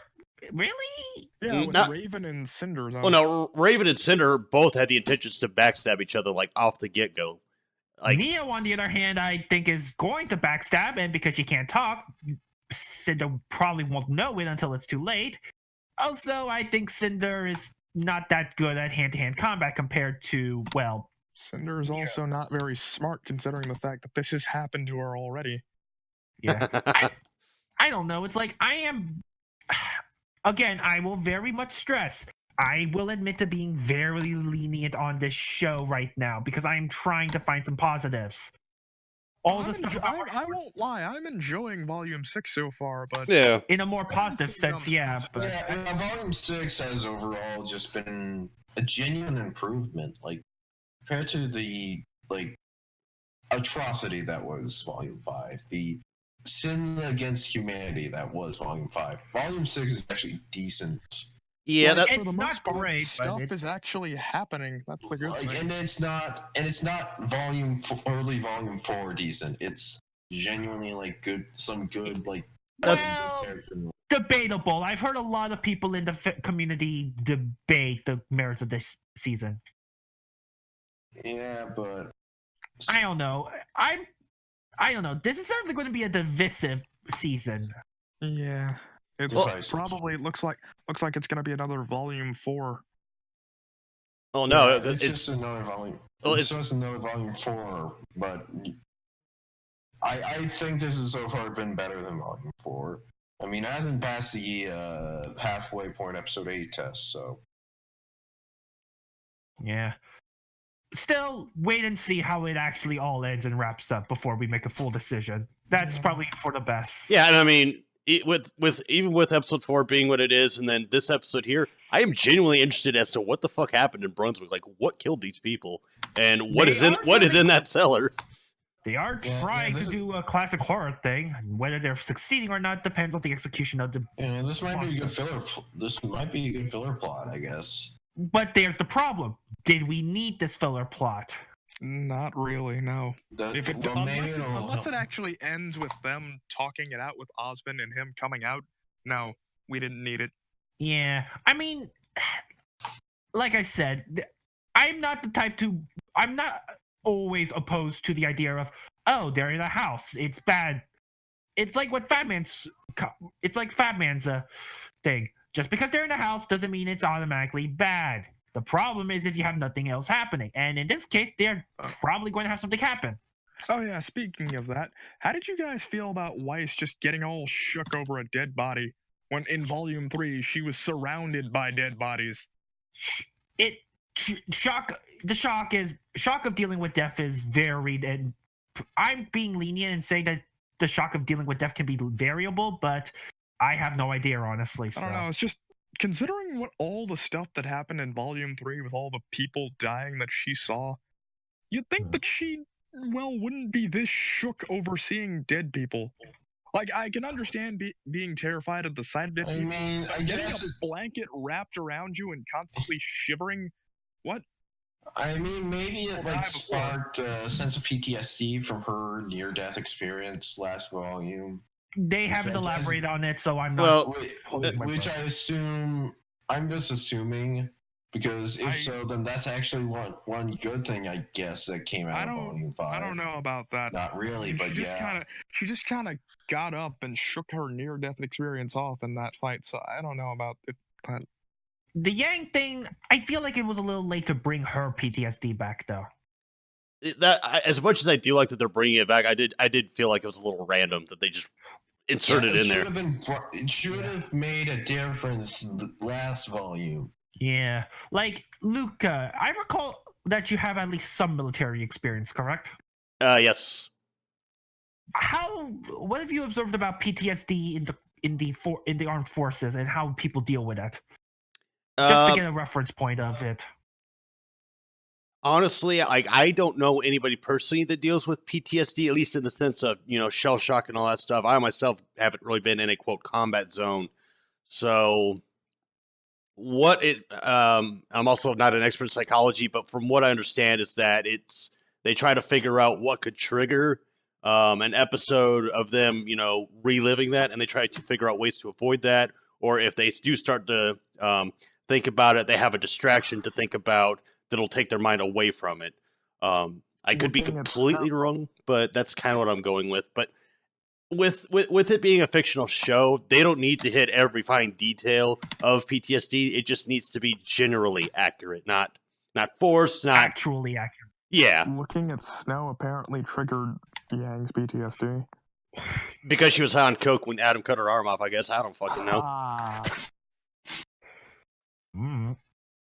[SPEAKER 3] really.
[SPEAKER 4] Yeah, with
[SPEAKER 1] Not-
[SPEAKER 4] Raven and Cinder. Though.
[SPEAKER 1] Well, no, Raven and Cinder both had the intentions to backstab each other like off the get go. Like,
[SPEAKER 3] Neo, on the other hand, I think is going to backstab, and because she can't talk, Cinder probably won't know it until it's too late. Also, I think Cinder is not that good at hand-to-hand combat compared to, well,
[SPEAKER 4] Cinder is also not very smart, considering the fact that this has happened to her already.
[SPEAKER 3] yeah. I don't know. It's like I am. Again, I will very much stress. I will admit to being very lenient on this show right now because I am trying to find some positives. All the stuff
[SPEAKER 4] I won't lie, I'm enjoying volume 6 so far, but
[SPEAKER 1] yeah.
[SPEAKER 3] in a more positive sense, yeah. But
[SPEAKER 2] Yeah, volume 6 has overall just been a genuine improvement, like compared to the atrocity that was volume 5, the sin against humanity that was volume 5. Volume 6 is actually decent.
[SPEAKER 1] Yeah,
[SPEAKER 3] Well,
[SPEAKER 1] that,
[SPEAKER 3] it's
[SPEAKER 4] for the
[SPEAKER 3] not
[SPEAKER 4] most part,
[SPEAKER 3] great, but
[SPEAKER 4] stuff
[SPEAKER 3] it-
[SPEAKER 4] is actually happening. That's the good thing.
[SPEAKER 2] And it's not early volume 4 decent. It's genuinely like good, some good like.
[SPEAKER 3] Well,
[SPEAKER 2] character.
[SPEAKER 3] debatable. I've heard a lot of people in the community debate the merits of this season.
[SPEAKER 2] Yeah, but
[SPEAKER 3] I don't know. I don't know. This is certainly going to be a divisive season.
[SPEAKER 4] Yeah. It's
[SPEAKER 2] Divisive.
[SPEAKER 4] probably looks like it's gonna be another volume 4.
[SPEAKER 1] oh no,
[SPEAKER 2] yeah, it's just another volume.
[SPEAKER 1] Well,
[SPEAKER 2] it's
[SPEAKER 1] it's-
[SPEAKER 2] just another volume 4, but I think this has so far been better than Volume 4. I mean, it hasn't passed the halfway point Episode 8 test, so.
[SPEAKER 3] Yeah. Still, wait and see how it actually all ends and wraps up before we make a full decision. That's probably for the best.
[SPEAKER 1] Yeah, and I mean, even with Episode 4 being what it is, and then this episode here, I am genuinely interested as to what the fuck happened in Brunswick. Like, what killed these people, and what is in that cellar?
[SPEAKER 3] They are trying to do a classic horror thing. Whether they're succeeding or not depends on the execution of the.
[SPEAKER 2] Yeah, this might be a good filler. This might be a good filler plot, I guess.
[SPEAKER 3] But there's the problem. Did we need this filler plot?
[SPEAKER 4] Not really, no.
[SPEAKER 2] Unless
[SPEAKER 4] Unless it actually ends with them talking it out with Osmond and him coming out, no, we didn't need it.
[SPEAKER 3] Yeah, I mean, like I said, I'm not the type to. I'm not always opposed to the idea of, oh, they're in a house, it's bad. It's like what Fat Man's thing. Just because they're in a house doesn't mean it's automatically bad. The problem is if you have nothing else happening, and in this case, they're probably going to have something happen.
[SPEAKER 4] Oh yeah, speaking of that, how did you guys feel about Weiss just getting all shook over a dead body when in Volume 3 she was surrounded by dead bodies?
[SPEAKER 3] The shock of dealing with death is varied, and I'm being lenient and saying that the shock of dealing with death can be variable, but I have no idea, honestly. So.
[SPEAKER 4] I don't know, it's just considering what all the stuff that happened in Volume 3 with all the people dying that she saw, you'd think that she, well, wouldn't be this shook over seeing dead people. Like, I can understand being terrified at the sight of dead people.
[SPEAKER 2] I mean, I guess
[SPEAKER 4] a blanket wrapped around you and constantly shivering. What?
[SPEAKER 2] I mean, maybe it like sparked a sense of PTSD from her near-death experience last volume.
[SPEAKER 3] They haven't elaborated on it, so I'm not.
[SPEAKER 2] Which I assume, I'm just assuming, because if so, then that's actually one good thing, I guess, that came out of Volume 5.
[SPEAKER 4] I don't know about that.
[SPEAKER 2] Not really, but yeah.
[SPEAKER 4] She just kind of got up and shook her near-death experience off in that fight, so I don't know about it. But
[SPEAKER 3] the Yang thing, I feel like it was a little late to bring her PTSD back, though.
[SPEAKER 1] As much as I do like that they're bringing it back, I did feel like it was a little random that they just inserted in there.
[SPEAKER 2] It should have made a difference last volume.
[SPEAKER 3] Yeah, like Luca, I recall that you have at least some military experience, correct?
[SPEAKER 1] Yes.
[SPEAKER 3] What have you observed about PTSD in the armed forces and how people deal with it? Just to get a reference point of it.
[SPEAKER 1] Honestly, I don't know anybody personally that deals with PTSD, at least in the sense of, shell shock and all that stuff. I myself haven't really been in a quote combat zone. So I'm also not an expert in psychology, but from what I understand is that they try to figure out what could trigger an episode of them, reliving that, and they try to figure out ways to avoid that. Or if they do start to think about it, they have a distraction to think about that'll take their mind away from it. I could be completely wrong, but that's kind of what I'm going with. But with it being a fictional show, they don't need to hit every fine detail of PTSD. It just needs to be generally accurate, not forced, not
[SPEAKER 3] actually accurate.
[SPEAKER 1] Yeah.
[SPEAKER 4] Looking at Snow apparently triggered Yang's PTSD.
[SPEAKER 1] Because she was high on coke when Adam cut her arm off, I guess. I don't fucking know.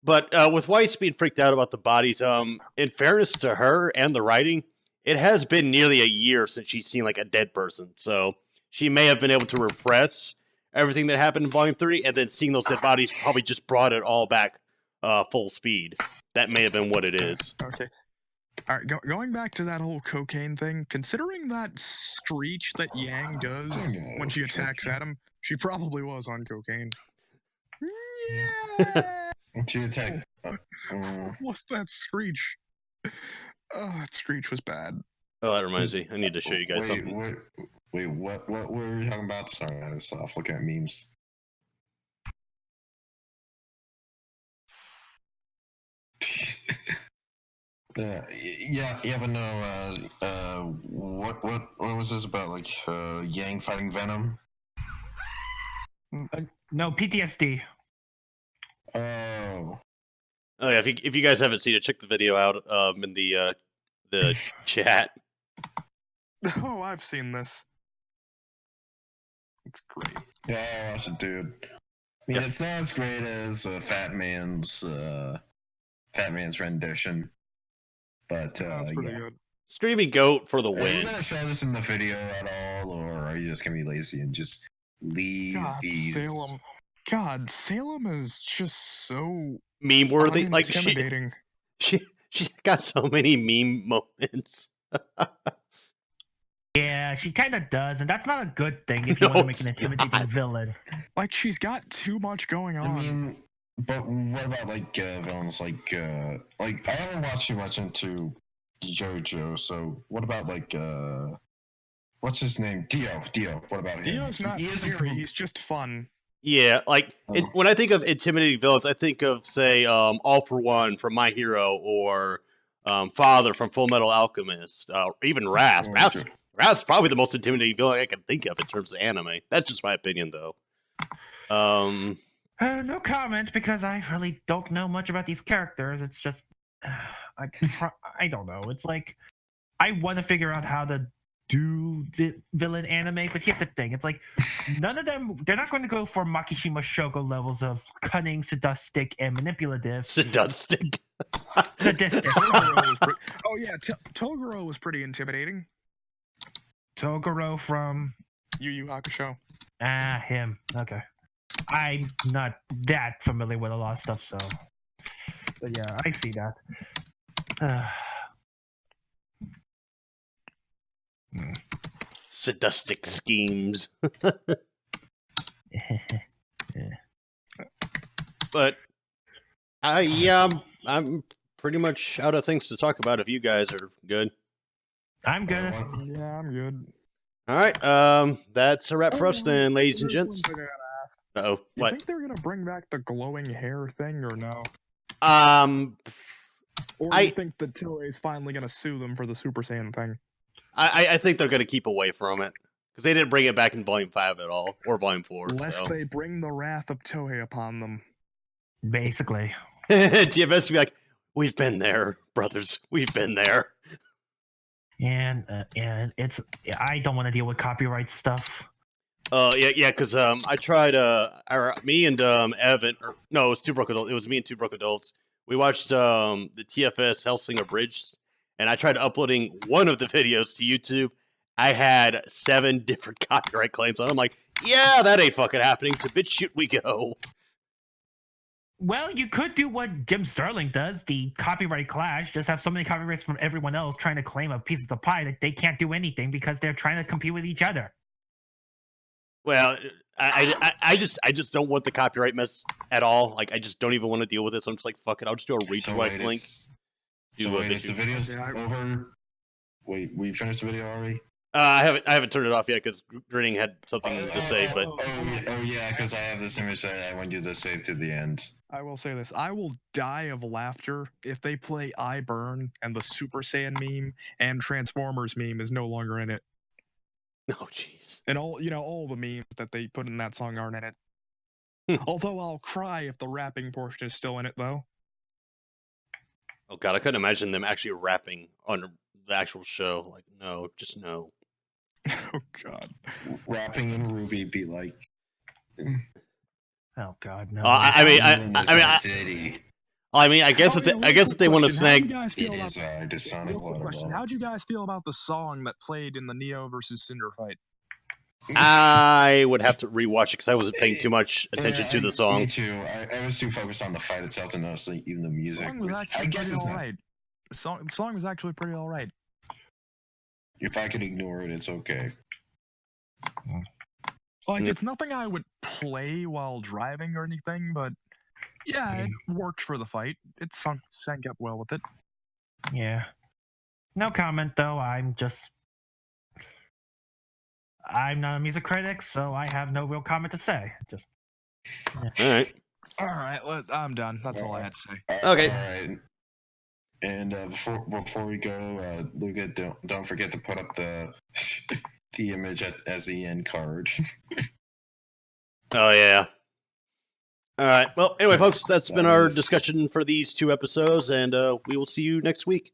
[SPEAKER 1] But with Weiss being freaked out about the bodies, in fairness to her and the writing, it has been nearly a year since she's seen like a dead person. So she may have been able to repress everything that happened in Volume 3, and then seeing those dead bodies probably just brought it all back full speed. That may have been what it is.
[SPEAKER 4] Okay. All right, going back to that whole cocaine thing, considering that screech that Yang does when she attacks Adam, she probably was on cocaine. Yeah.
[SPEAKER 2] She attacked.
[SPEAKER 4] What's that screech? Oh, that screech was bad.
[SPEAKER 1] Oh, that reminds me. I need to show you guys something.
[SPEAKER 2] Wait, what were you talking about? Sorry, I was off looking at memes. Yeah, but no. What was this about? Like Yang fighting Venom?
[SPEAKER 3] No, PTSD.
[SPEAKER 2] Oh
[SPEAKER 1] yeah. If you guys haven't seen it, check the video out in the chat.
[SPEAKER 4] Oh, I've seen this. It's great.
[SPEAKER 2] Yeah, I watched it, dude. I mean,
[SPEAKER 1] Yeah.
[SPEAKER 2] it's not as great as Fat Man's rendition, but
[SPEAKER 4] That's pretty
[SPEAKER 2] yeah.
[SPEAKER 4] good.
[SPEAKER 1] Streaming Goat for the
[SPEAKER 2] Are you
[SPEAKER 1] win.
[SPEAKER 2] gonna show this in the video at all, or are you just gonna be lazy and just leave
[SPEAKER 4] God,
[SPEAKER 2] these?
[SPEAKER 4] Salem. God, Salem is just so
[SPEAKER 1] Meme worthy. Like
[SPEAKER 4] intimidating.
[SPEAKER 1] she got so many meme moments.
[SPEAKER 3] Yeah, she kind of does, and that's not a good thing if you
[SPEAKER 1] No,
[SPEAKER 3] want to make an
[SPEAKER 1] it's
[SPEAKER 3] intimidating
[SPEAKER 1] not.
[SPEAKER 3] villain.
[SPEAKER 4] Like, she's got too much going on.
[SPEAKER 2] I mean, but what about like villains? Like I haven't watched too much into JoJo, so what about like what's his name? Dio. What about him?
[SPEAKER 4] Dio's not
[SPEAKER 2] He is a
[SPEAKER 4] scary,
[SPEAKER 2] cool-
[SPEAKER 4] he's just fun.
[SPEAKER 1] Yeah, like
[SPEAKER 2] Oh.
[SPEAKER 1] when I think of intimidating villains, I think of say All for One from My Hero or Father from Full Metal Alchemist, or even Raz.
[SPEAKER 2] Oh,
[SPEAKER 1] Raz's probably the most intimidating villain I can think of in terms of anime. That's just my opinion, though.
[SPEAKER 3] No comment because I really don't know much about these characters. It's just I don't know. It's like I want to figure out how to do the villain anime, but here's the thing: it's like none of them. They're not going to go for Makishima Shogo levels of cunning, sadistic, and manipulative.
[SPEAKER 1] Sadistic.
[SPEAKER 3] Sadistic.
[SPEAKER 4] Toguro was oh yeah, Toguro was pretty intimidating.
[SPEAKER 3] Toguro from
[SPEAKER 4] Yu Yu Hakusho.
[SPEAKER 3] him. Okay. I'm not that familiar with a lot of stuff, so. But yeah, I see that.
[SPEAKER 1] Sadistic schemes. But I'm pretty much out of things to talk about if you guys are good.
[SPEAKER 3] I'm good.
[SPEAKER 4] Yeah, I'm good.
[SPEAKER 1] All right, that's a wrap for us then, ladies and
[SPEAKER 4] There's
[SPEAKER 1] gents.
[SPEAKER 4] one thing I gotta ask.
[SPEAKER 1] Uh-oh,
[SPEAKER 4] You
[SPEAKER 1] what?
[SPEAKER 4] think they're gonna bring back the glowing hair thing or no? Or do you think that Toei's finally gonna sue them for the Super Saiyan thing?
[SPEAKER 1] I think they're going to keep away from it because they didn't bring it back in Volume 5 at all, or Volume 4.
[SPEAKER 4] Lest
[SPEAKER 1] So.
[SPEAKER 4] they bring the wrath of Toei upon them.
[SPEAKER 3] Basically.
[SPEAKER 1] GFS be like, we've been there, brothers. We've been there.
[SPEAKER 3] And it's I don't want to deal with copyright stuff.
[SPEAKER 1] Yeah, because I tried. Me and Evan. No, it was Two Broke Adults. It was me and Two Broke Adults. We watched the TFS Hellsinger Bridge, and I tried uploading one of the videos to YouTube. I had 7 different copyright claims, and I'm like, yeah, that ain't fucking happening. To BitChute we go.
[SPEAKER 3] Well, you could do what Jim Sterling does, the copyright clash. Just have so many copyrights from everyone else trying to claim a piece of the pie that they can't do anything because they're trying to compete with each other.
[SPEAKER 1] Well, I just don't want the copyright mess at all. Like, I just don't even want to deal with it. So I'm just like, fuck it. I'll just do a redirect link.
[SPEAKER 2] Is the video's over? Wait, we finished the video already?
[SPEAKER 1] I haven't turned it off yet because Grinning had something to say. But
[SPEAKER 2] yeah, because I have this image that I want you to save to the end.
[SPEAKER 4] I will say this: I will die of laughter if they play "I Burn" and the Super Saiyan meme and Transformers meme is no longer in it.
[SPEAKER 1] oh jeez.
[SPEAKER 4] And all the memes that they put in that song aren't in it. Although I'll cry if the rapping portion is still in it, though.
[SPEAKER 1] Oh god, I couldn't imagine them actually rapping on the actual show. Like, no, just no.
[SPEAKER 4] Oh god.
[SPEAKER 2] Rapping in Ruby be like.
[SPEAKER 3] Oh God, no.
[SPEAKER 1] I guess if they want to snag.
[SPEAKER 4] How'd you guys feel about the song that played in the Neo versus Cinder fight?
[SPEAKER 1] I would have to rewatch it because I wasn't paying too much attention to the song.
[SPEAKER 2] Me too. I was too focused on the fight itself to notice even the music. I guess it's
[SPEAKER 4] alright. The song was actually pretty alright.
[SPEAKER 2] If I could ignore it, it's okay.
[SPEAKER 4] Like, it's nothing I would play while driving or anything, but yeah, it worked for the fight. It sank up well with it.
[SPEAKER 3] Yeah. No comment, though. I'm not a music critic, so I have no real comment to say. Just. Yeah.
[SPEAKER 1] All
[SPEAKER 4] right. I'm done. That's all I had to say.
[SPEAKER 1] Okay.
[SPEAKER 2] All right. And before we go, Luca, don't forget to put up the image as the end card.
[SPEAKER 1] Oh yeah. All right. Well, anyway, folks, that's been our discussion for these 2 episodes, and we will see you next week.